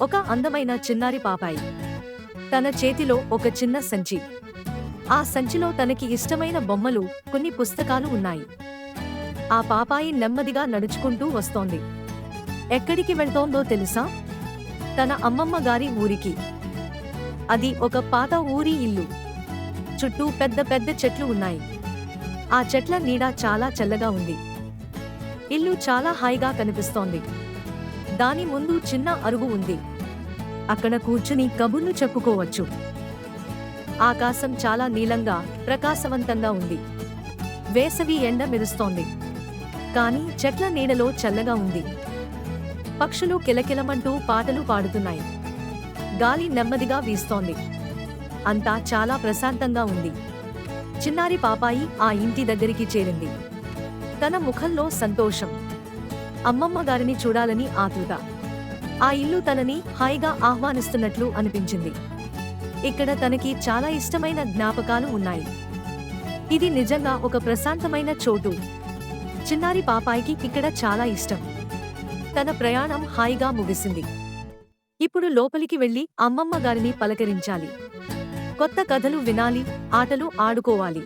ఒక అందమైన చిన్నారి పాపాయి. తన చేతిలో ఒక చిన్న సంచి. ఆ సంచిలో తనకి ఇష్టమైన బొమ్మలు, కొన్ని పుస్తకాలు ఉన్నాయి. ఆ పాపాయి నెమ్మదిగా నడుచుకుంటూ వస్తోంది. ఎక్కడికి వెళ్తోందో తెలుసా? తన అమ్మమ్మ గారి ఊరికి. అది ఒక పాత ఊరి ఇల్లు. చుట్టూ పెద్ద పెద్ద చెట్లు ఉన్నాయి. ఆ చెట్ల నీడ చాలా చల్లగా ఉంది. ఇల్లు చాలా హాయిగా కనిపిస్తోంది. దాని ముందు చిన్న అరుగు ఉంది. అక్కడ కూర్చుని కబుర్లు చెప్పుకోవచ్చు. ఆకాశం చాలా నీలంగా, ప్రకాశవంతంగా ఉంది. వేసవి ఎండ మెరుస్తోంది. కానీ చెట్ల నీడలో చల్లగా ఉంది. పక్షులు కిలకిలమంటూ పాటలు పాడుతున్నాయి. గాలి నెమ్మదిగా వీస్తోంది. అంతా చాలా ప్రశాంతంగా ఉంది. చిన్నారి పాపాయి ఆ ఇంటి దగ్గరికి చేరింది. తన ముఖంలో సంతోషం. అమ్మమ్మ గారిని చూడాలని ఆతృత. ఆ ఇల్లు తనని హాయిగా ఆహ్వానిస్తున్నట్లు అనిపించింది. ఇక్కడ తనకి చాలా ఇష్టమైన జ్ఞాపకాలు ఉన్నాయి. ఇది నిజంగా ఒక ప్రశాంతమైన చోటు. చిన్నారి పాపాయికి ఇక్కడ చాలా ఇష్టం. తన ప్రయాణం హాయిగా ముగిసింది. ఇప్పుడు లోపలికి వెళ్లి అమ్మమ్మ గారిని పలకరించాలి. కొత్త కథలు వినాలి, ఆటలు ఆడుకోవాలి.